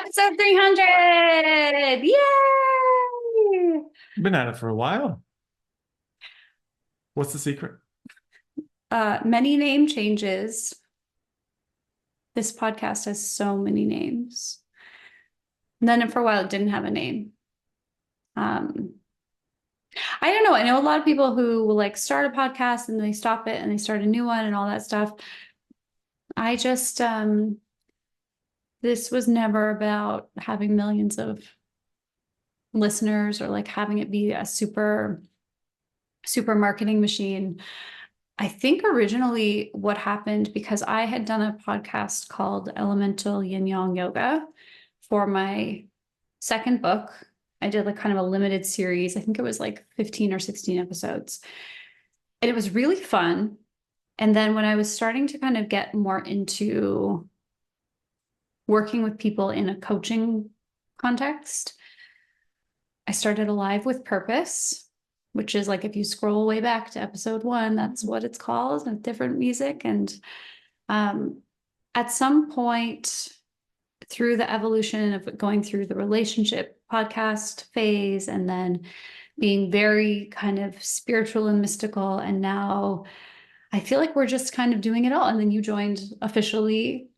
Episode 300. Yay! Been at it for a while. What's the secret? Many name changes. This podcast has so many names. And then for a while, it didn't have a name. Um, I don't know. I know a lot of people who will like start a podcast and they stop it and they start a new one and all that stuff. I just, this was never about having millions of listeners or like having it be a super marketing machine. I think originally what happened, because I had done a podcast called Elemental Yin Yang Yoga for my second book. I did like kind of a limited series. I think it was like 15 or 16 episodes. And it was really fun. And then when I was starting to kind of get more into working with people in a coaching context, I started Alive with Purpose, which is like if you scroll way back to episode 1, that's what it's called, with different music. And at some point through the evolution of going through the relationship podcast phase and then being very kind of spiritual and mystical, and now I feel like we're just kind of doing it all. And then you joined officially.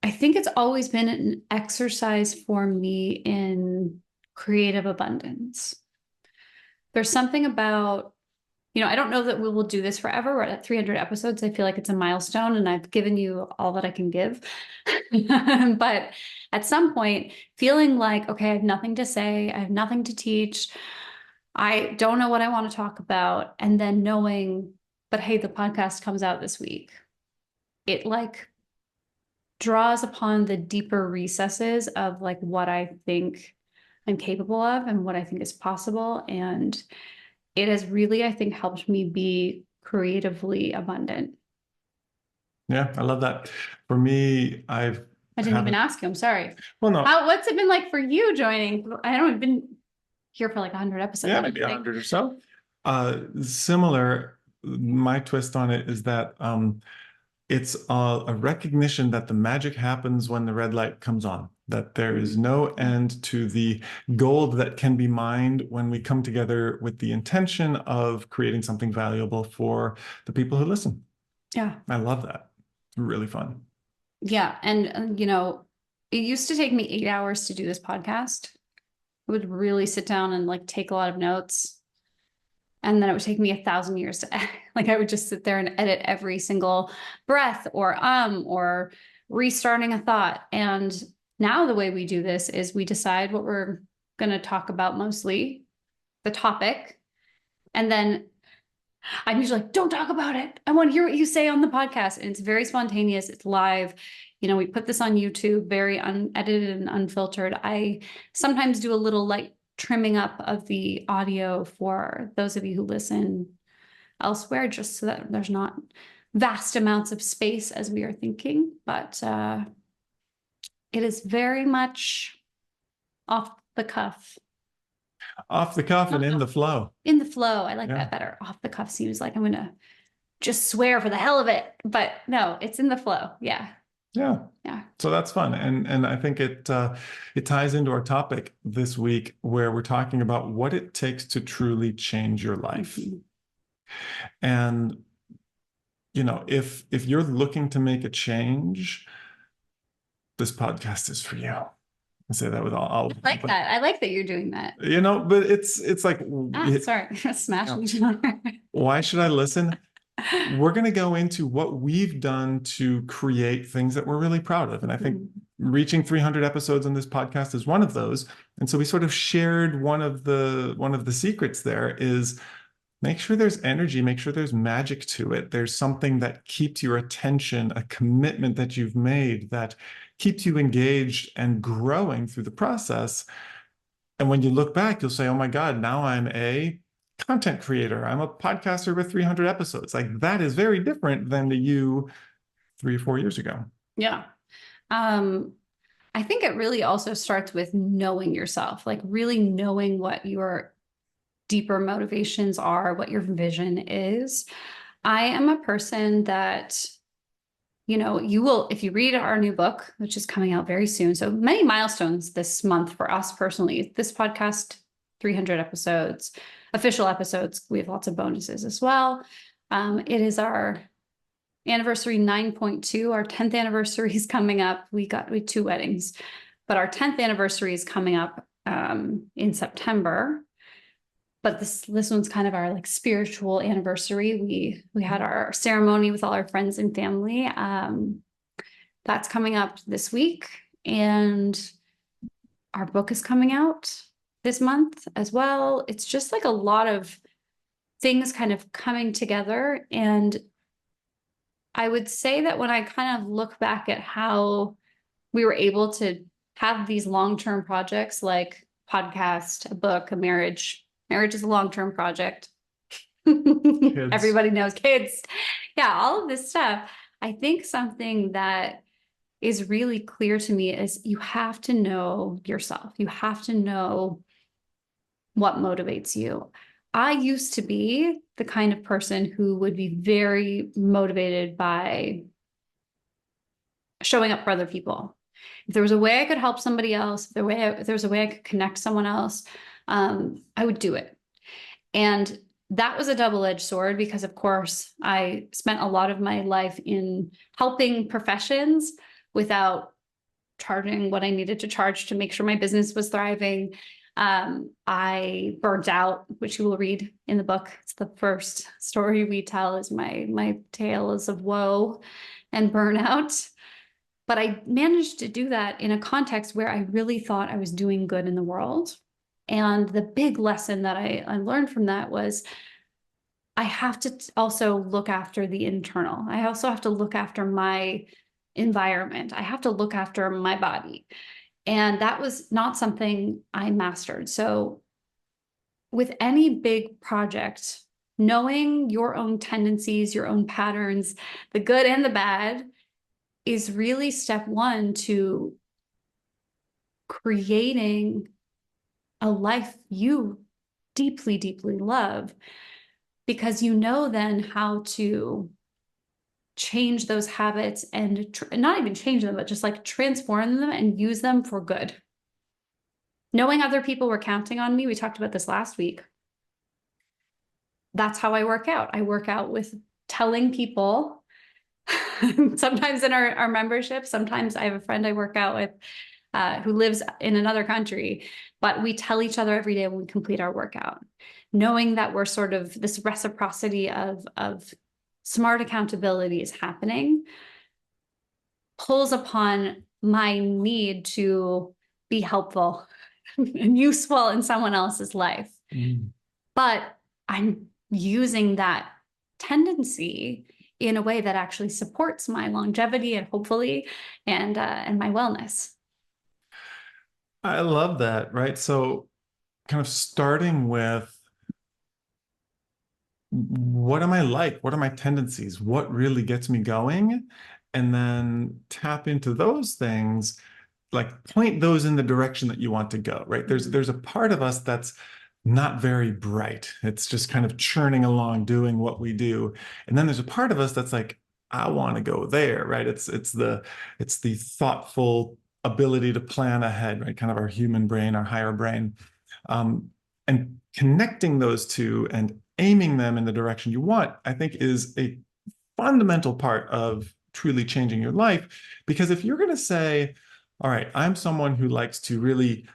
I think it's always been an exercise for me in creative abundance. There's something about, I don't know that we will do this forever. We're at 300 episodes. I feel like it's a milestone and I've given you all that I can give. But at some point, feeling like, okay, I have nothing to say, I have nothing to teach, I don't know what I want to talk about. And then knowing, but hey, the podcast comes out this week. It like draws upon the deeper recesses of like what I think I'm capable of and what I think is possible. And it has really, I think, helped me be creatively abundant. Yeah, I love that. For me, I didn't even haven't, ask you. I'm sorry. well, no, What's it been like for you joining? I don't know, I've been here for like 100 episodes, yeah, I don't maybe think. 100 or so. Similar, my twist on it is that it's a recognition that the magic happens when the red light comes on, that there is no end to the gold that can be mined when we come together with the intention of creating something valuable for the people who listen. Yeah. I love that. Really fun. Yeah. And, it used to take me 8 hours to do this podcast. I would really sit down and like take a lot of notes. And then it would take me 1,000 years to edit. Like I would just sit there and edit every single breath or restarting a thought. And now the way we do this is we decide what we're going to talk about, mostly the topic. And then I'm usually like, don't talk about it. I want to hear what you say on the podcast. And it's very spontaneous. It's live. We put this on YouTube, very unedited and unfiltered. I sometimes do a little like trimming up of the audio for those of you who listen elsewhere, just so that there's not vast amounts of space as we are thinking. But it is very much off the cuff. Off the cuff and Not in off, the flow. in the flow. I like Yeah. that better. Off the cuff seems like I'm going to just swear for the hell of it. But no, it's in the flow. Yeah. Yeah. Yeah. So that's fun. And I think it ties into our topic this week where we're talking about what it takes to truly change your life. Mhm. And if you're looking to make a change, this podcast is for you. I say that with all I like that. I like that you're doing that. but it's like Sorry. Smashing each other. why should I listen? We're going to go into what we've done to create things that we're really proud of. And I think reaching 300 episodes on this podcast is one of those. And so we sort of shared one of the secrets there is make sure there's energy, make sure there's magic to it. There's something that keeps your attention, a commitment that you've made that keeps you engaged and growing through the process. And when you look back, you'll say, oh my God, now I'm a content creator. I'm a podcaster with 300 episodes. Like that is very different than the you 3 or 4 years ago. Yeah. I think it really also starts with knowing yourself, like really knowing what your deeper motivations are, what your vision is. I am a person that you know, you will, if you read our new book, which is coming out very soon. So many milestones this month for us personally. This podcast, 300 episodes, official episodes. We have lots of bonuses as well. It is our anniversary 9.2. Our 10th anniversary is coming up. We had 2 weddings, but our 10th anniversary is coming up in September. But this one's kind of our like spiritual anniversary. We had our ceremony with all our friends and family. That's coming up this week, and our book is coming out this month as well. It's just like a lot of things kind of coming together. And I would say that when I kind of look back at how we were able to have these long-term projects like podcast, a book, a marriage. Marriage is a long-term project. Everybody knows kids. Yeah, all of this stuff. I think something that is really clear to me is you have to know yourself. You have to know what motivates you. I used to be the kind of person who would be very motivated by showing up for other people. If there was a way I could help somebody else, if there was a way I could connect someone else, I would do it. And that was a double-edged sword because, of course, I spent a lot of my life in helping professions without charging what I needed to charge to make sure my business was thriving. I burned out, which you will read in the book. It's the first story we tell is my tales of woe and burnout. But I managed to do that in a context where I really thought I was doing good in the world. And the big lesson that I learned from that was I have to also look after the internal. I also have to look after my environment. I have to look after my body. And that was not something I mastered. So with any big project, knowing your own tendencies, your own patterns, the good and the bad, is really step one to creating a life you deeply, deeply love, because you know then how to change those habits and not even change them, but just like transform them and use them for good. Knowing other people were counting on me, we talked about this last week. That's how I work out. I work out with telling people, sometimes in our membership, sometimes I have a friend I work out with who lives in another country, but we tell each other every day when we complete our workout, knowing that we're sort of this reciprocity of smart accountability is happening, pulls upon my need to be helpful and useful in someone else's life. But I'm using that tendency in a way that actually supports my longevity and hopefully and my wellness. I love that, right? So kind of starting with what am I like? What are my tendencies? What really gets me going? And then tap into those things, like point those in the direction that you want to go, right? There's a part of us that's not very bright. It's just kind of churning along, doing what we do. And then there's a part of us that's like, I want to go there, right? It's the thoughtful ability to plan ahead, right? Kind of our human brain, our higher brain. And connecting those two and aiming them in the direction you want, I think is a fundamental part of truly changing your life. Because if you're going to say, all right, I'm someone who likes to really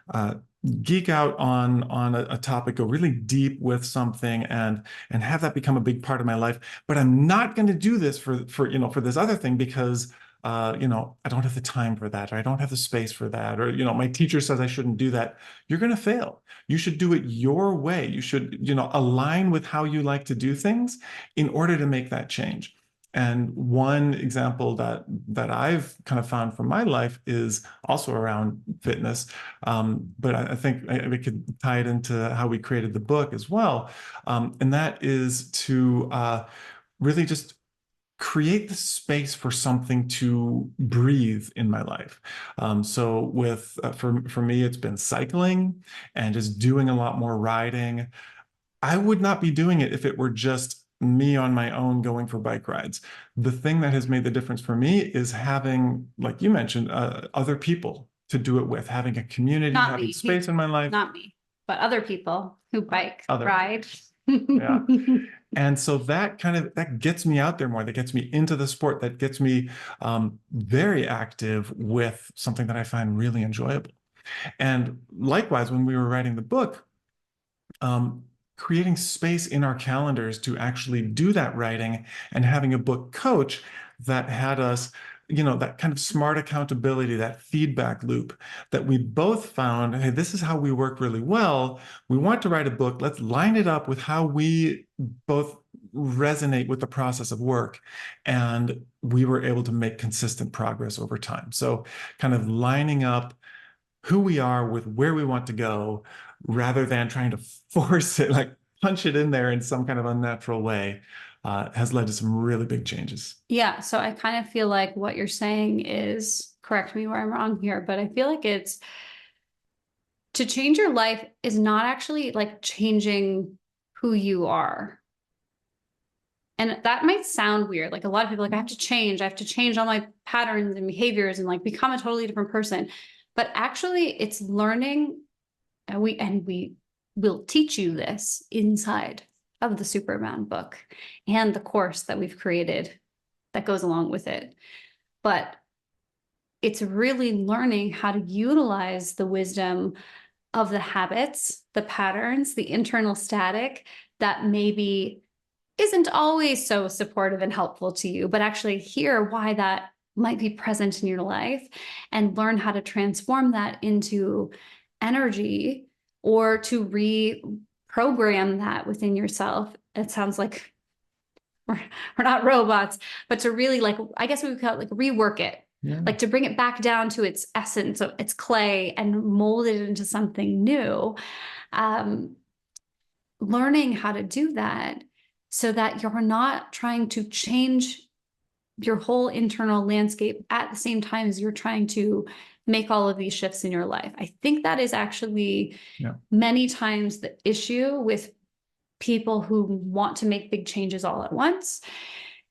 geek out on a topic, go really deep with something, and have that become a big part of my life, but I'm not going to do this for this other thing because I don't have the time for that, or I don't have the space for that, or my teacher says I shouldn't do that. You're going to fail. You should do it your way. You should align with how you like to do things in order to make that change. And one example that I've kind of found from my life is also around fitness. But I think we could tie it into how we created the book as well. And that is to really just create the space for something to breathe in my life. So for me, it's been cycling and just doing a lot more riding. I would not be doing it if it were just me on my own going for bike rides. The thing that has made the difference for me is having, like you mentioned, other people to do it with, having a community, Not having me. space in my life. Not me, but other people who bike, Other, ride. yeah. And so that that gets me out there more, that gets me into the sport, that gets me very active with something that I find really enjoyable. And likewise, when we were writing the book, creating space in our calendars to actually do that writing and having a book coach that had us, that kind of smart accountability, that feedback loop that we both found, hey, this is how we work really well. We want to write a book. Let's line it up with how we both resonate with the process of work. And we were able to make consistent progress over time. So kind of lining up who we are with where we want to go rather than trying to force it, like punch it in there in some kind of unnatural way, has led to some really big changes. Yeah, so I kind of feel like what you're saying is, correct me where I'm wrong here, but I feel like it's to change your life is not actually like changing who you are. And that might sound weird. Like a lot of people like, I have to change all my patterns and behaviors and like become a totally different person. But actually it's learning, and we will teach you this inside of the Superman book and the course that we've created that goes along with it. But it's really learning how to utilize the wisdom of the habits, the patterns, the internal static that maybe isn't always so supportive and helpful to you, but actually hear why that might be present in your life and learn how to transform that into energy or to reprogram that within yourself. It sounds like we're not robots, but to really like, I guess we would call it like rework it. Yeah. Like to bring it back down to its essence of its clay and mold it into something new. Learning how to do that so that you're not trying to change your whole internal landscape at the same time as you're trying to make all of these shifts in your life. I think that is actually many times the issue with people who want to make big changes all at once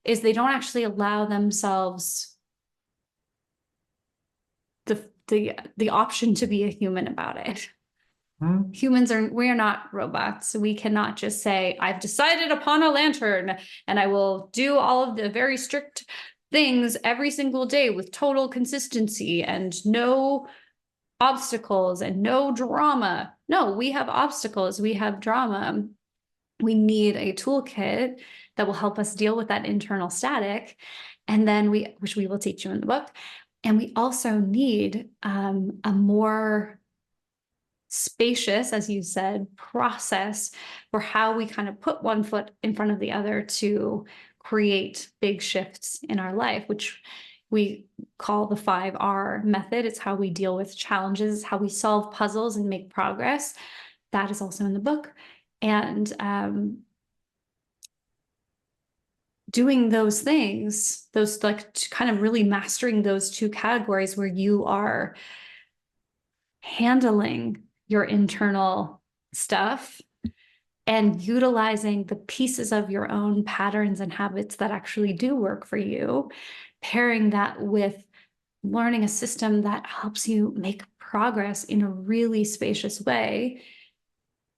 is they don't actually allow themselves the option to be a human about it. Humans we're not robots. We cannot just say, I've decided upon a lantern and I will do all of the very strict things every single day with total consistency and no obstacles and no drama. No, we have obstacles, we have drama. We need a toolkit that will help us deal with that internal static. And then which we will teach you in the book. And we also need a more spacious, as you said, process for how we kind of put one foot in front of the other to create big shifts in our life, which we call the 5R method. It's how we deal with challenges, how we solve puzzles and make progress. That is also in the book. And doing those things, those like kind of really mastering those two categories where you are handling your internal stuff and utilizing the pieces of your own patterns and habits that actually do work for you, pairing that with learning a system that helps you make progress in a really spacious way.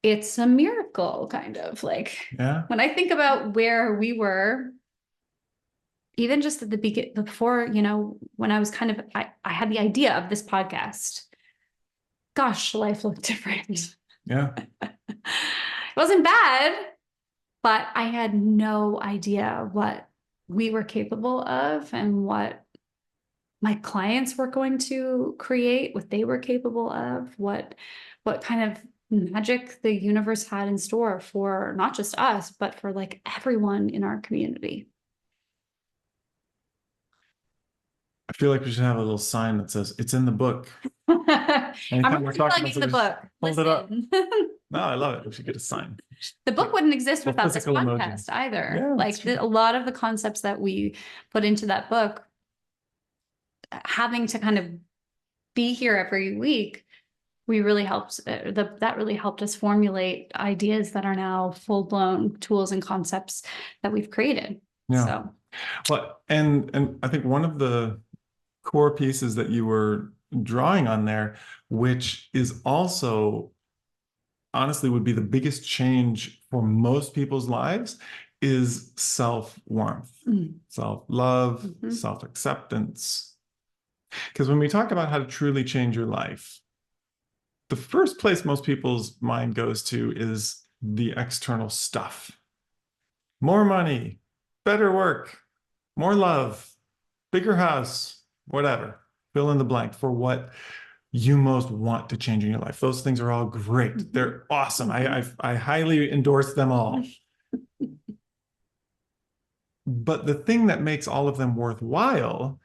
It's a miracle, kind of like when I think about where we were, even just at the beginning, before, when I was I had the idea of this podcast. Gosh, life looked different. Yeah. It wasn't bad, but I had no idea what we were capable of and what my clients were going to create, what they were capable of, what kind of magic the universe had in store for not just us, but for like everyone in our community. I feel like we should have a little sign that says it's in the book. I'm really plugging the book. Hold it up. No, I love it. We should get a sign. The book wouldn't exist without this podcast emoji. either. Yeah, like a lot of the concepts that we put into that book, having to kind of be here every week we really helped, that really helped us formulate ideas that are now full-blown tools and concepts that we've created. Yeah. So, Well, and I think one of the core pieces that you were drawing on there, which is also honestly would be the biggest change for most people's lives, is self-warmth, mm, self-love, mhm. self-acceptance. Because when we talk about how to truly change your life, the first place most people's mind goes to is the external stuff. More money, better work, more love, bigger house, whatever. Fill in the blank for what you most want to change in your life. Those things are all great. Mhm. They're awesome. Mhm. I highly endorse them all. But the thing that makes all of them worthwhile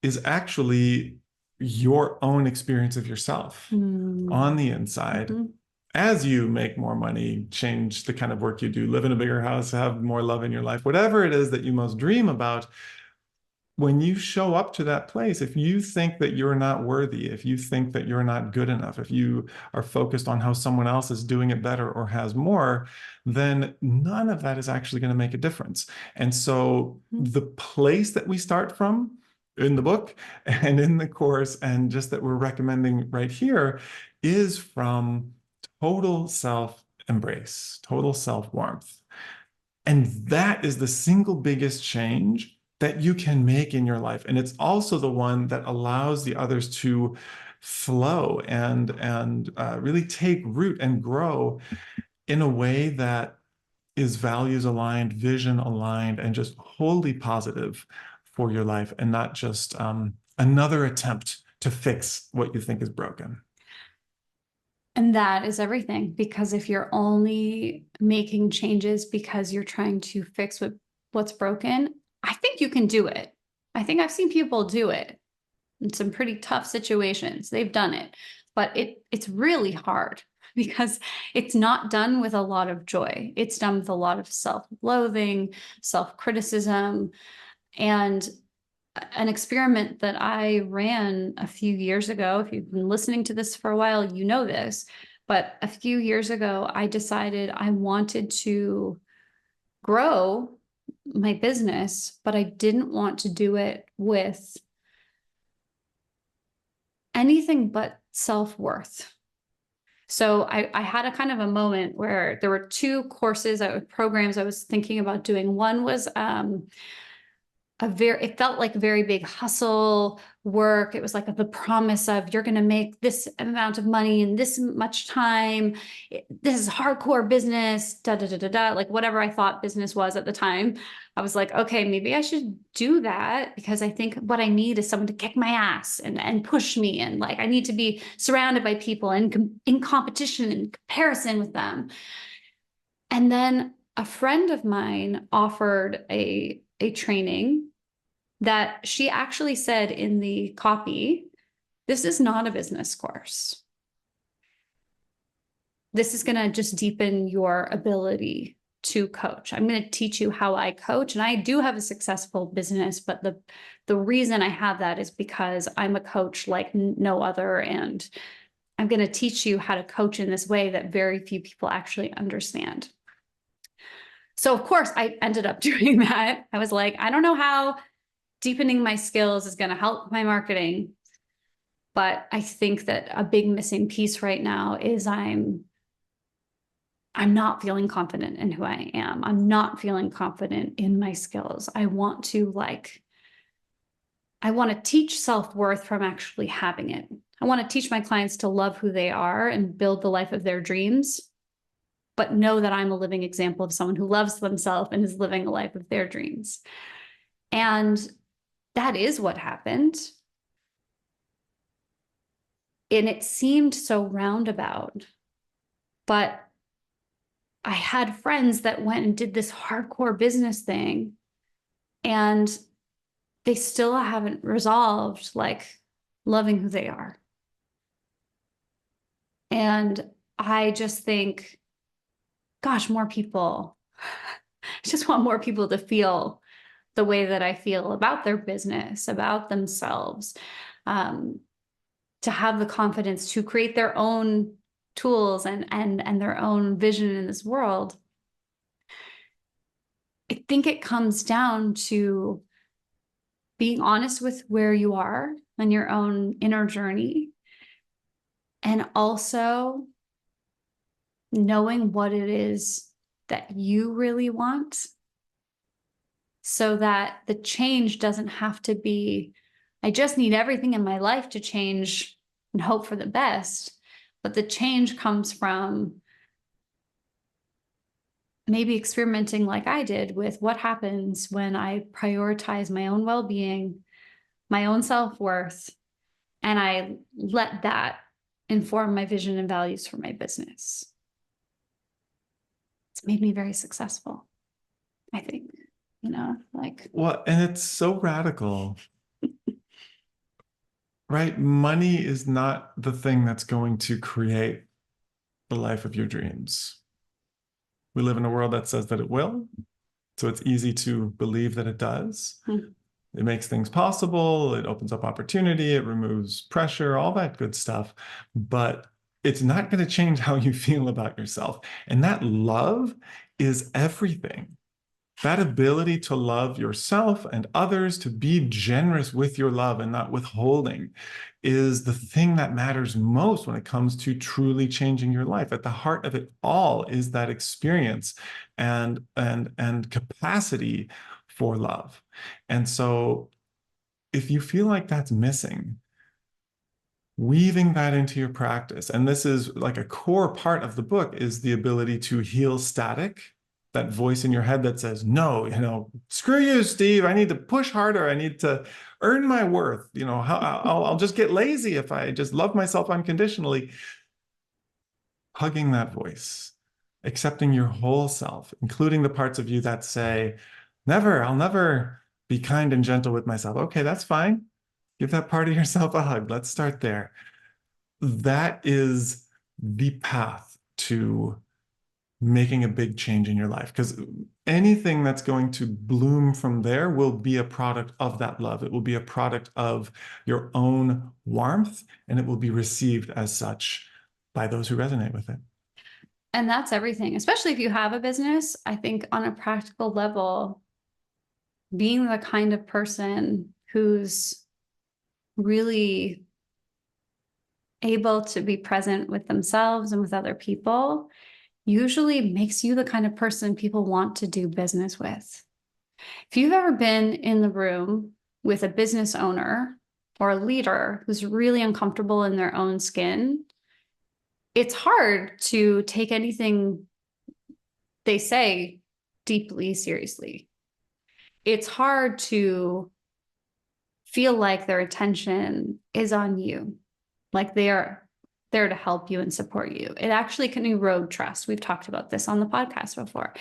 is actually your own experience of yourself on the inside. Mhm. As you make more money, change the kind of work you do, live in a bigger house, have more love in your life, whatever it is that you most dream about, when you show up to that place, if you think that you're not worthy, if you think that you're not good enough, if you are focused on how someone else is doing it better or has more, then none of that is actually going to make a difference. And so Mhm. the place that we start from in the book and in the course, and just that we're recommending right here, is from total self embrace, total self warmth. And that is the single biggest change that you can make in your life. And it's also the one that allows the others to flow and really take root and grow in a way that is values aligned, vision aligned, and just wholly positive for your life, and not just another attempt to fix what you think is broken. And that is everything, because if you're only making changes because you're trying to fix what's broken, I think you can do it. I think I've seen people do it in some pretty tough situations. They've done it, but it's really hard because it's not done with a lot of joy. It's done with a lot of self-loathing, self-criticism, and an experiment that I ran a few years ago. If you've been listening to this for a while, you know this. But a few years ago, I decided I wanted to grow my business, but I didn't want to do it with anything but self-worth. So I had a kind of a moment where there were two courses, programs I was thinking about doing. One was it felt like a very big hustle work. It was like the promise of you're going to make this amount of money in this much time. This is hardcore business, da da da da da. Like whatever I thought business was at the time, I was like, okay, maybe I should do that, because I think what I need is someone to kick my ass and push me, and like I need to be surrounded by people and in competition and comparison with them. And then a friend of mine offered a training that she actually said in the copy, this is not a business course. This is going to just deepen your ability to coach. I'm going to teach you how I coach. And I do have a successful business, but the reason I have that is because I'm a coach like no other. And I'm going to teach you how to coach in this way that very few people actually understand. So of course I ended up doing that. I was like, I don't know how deepening my skills is going to help my marketing, but I think that a big missing piece right now is I'm not feeling confident in who I am. I'm not feeling confident in my skills. I want to teach self-worth from actually having it. I want to teach my clients to love who they are and build the life of their dreams, but know that I'm a living example of someone who loves themselves and is living a life of their dreams. And that is what happened. And it seemed so roundabout, but I had friends that went and did this hardcore business thing, and they still haven't resolved like loving who they are. And I just think, gosh, more people, I just want more people to feel the way that I feel about their business, about themselves. Um, to have the confidence to create their own tools and their own vision in this world. I think it comes down to being honest with where you are on your own inner journey, and also knowing what it is that you really want, so that the change doesn't have to be, I just need everything in my life to change and hope for the best. But the change comes from maybe experimenting like I did with what happens when I prioritize my own well-being, my own self-worth, and I let that inform my vision and values for my business. It's made me very successful, I think, like. Well, and it's so radical, right? Money is not the thing that's going to create the life of your dreams. We live in a world that says that it will. So it's easy to believe that it does. It makes things possible. It opens up opportunity. It removes pressure, all that good stuff. But it's not going to change how you feel about yourself. And that love is everything. That ability to love yourself and others, to be generous with your love and not withholding, is the thing that matters most when it comes to truly changing your life. At the heart of it all is that experience and capacity for love. And so if you feel like that's missing, weaving that into your practice, and this is like a core part of the book, is the ability to heal static, that voice in your head that says, no, screw you, Steve. I need to push harder. I need to earn my worth. I'll just get lazy if I just love myself unconditionally. Hugging that voice, accepting your whole self, including the parts of you that say, I'll never be kind and gentle with myself. Okay, that's fine. Give that part of yourself a hug. Let's start there. That is the path to making a big change in your life, because anything that's going to bloom from there will be a product of that love. It will be a product of your own warmth, and it will be received as such by those who resonate with it. And that's everything, especially if you have a business. I think on a practical level, being the kind of person who's really able to be present with themselves and with other people usually makes you the kind of person people want to do business with. If you've ever been in the room with a business owner or a leader who's really uncomfortable in their own skin, it's hard to take anything they say deeply seriously. It's hard to feel like their attention is on you, like they are there to help you and support you. It actually can erode trust. We've talked about this on the podcast before.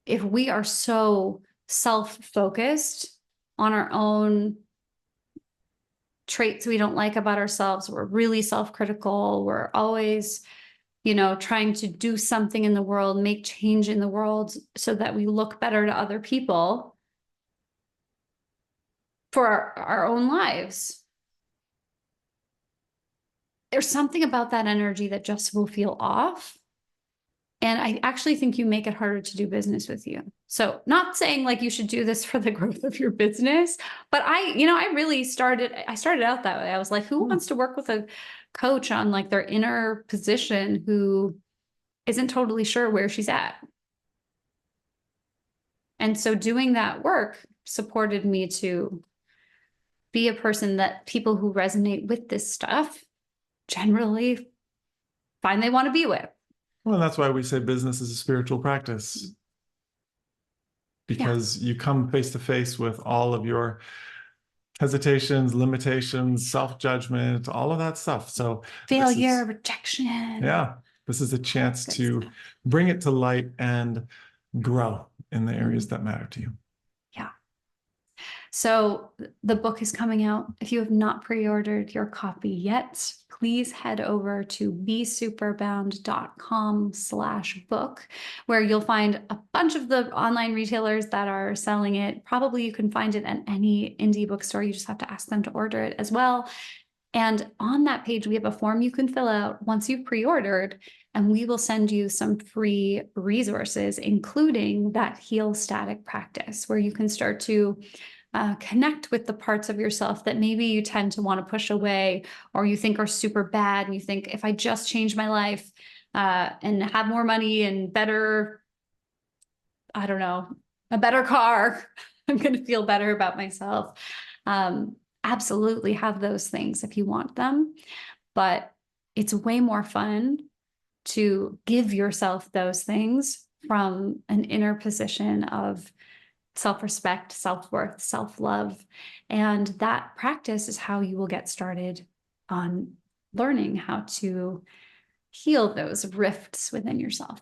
If we are so self-focused on our own traits we don't like about ourselves, we're really self-critical, we're always, trying to do something in the world, make change in the world so that we look better to other people for our own lives. There's something about that energy that just will feel off. And I actually think you make it harder to do business with you. So not saying like you should do this for the growth of your business, but I started out that way. I was like, who wants to work with a coach on like their inner position who isn't totally sure where she's at? And so doing that work supported me to be a person that people who resonate with this stuff generally find they want to be with. Well, that's why we say business is a spiritual practice, because you come face to face with all of your hesitations, limitations, self-judgment, all of that stuff. So failure, rejection. Yeah, this is a chance to bring it to light and grow in the areas that matter to you. Yeah. So the book is coming out. If you have not pre-ordered your copy yet, please head over to besuperbound.com/book, where you'll find a bunch of the online retailers that are selling it. Probably you can find it at any indie bookstore. You just have to ask them to order it as well. And on that page, we have a form you can fill out once you've pre-ordered, and we will send you some free resources, including that heal static practice, where you can start to connect with the parts of yourself that maybe you tend to want to push away, or you think are super bad. And you think, if I just change my life and have more money and better, I don't know, a better car, I'm going to feel better about myself. Absolutely have those things if you want them, but it's way more fun to give yourself those things from an inner position of self-respect, self-worth, self-love. And that practice is how you will get started on learning how to heal those rifts within yourself.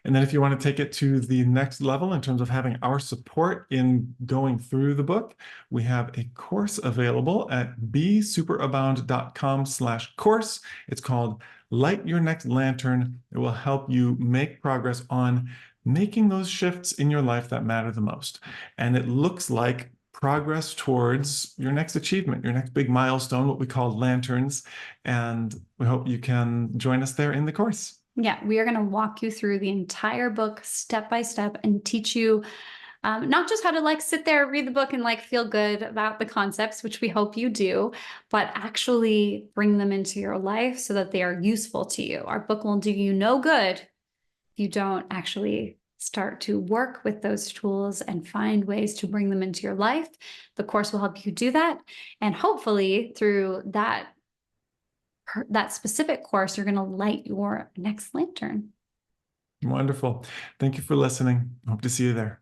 And then if you want to take it to the next level in terms of having our support in going through the book, we have a course available at besuperabound.com/course. It's called Light Your Next Lantern. It will help you make progress on making those shifts in your life that matter the most. And it looks like progress towards your next achievement, your next big milestone, what we call lanterns. And we hope you can join us there in the course. Yeah, we are going to walk you through the entire book step by step and teach you not just how to like sit there, read the book and like feel good about the concepts, which we hope you do, but actually bring them into your life so that they are useful to you. Our book will do you no good if you don't actually start to work with those tools and find ways to bring them into your life. The course will help you do that. And hopefully through that specific course, you're going to light your next lantern. Wonderful. Thank you for listening. Hope to see you there.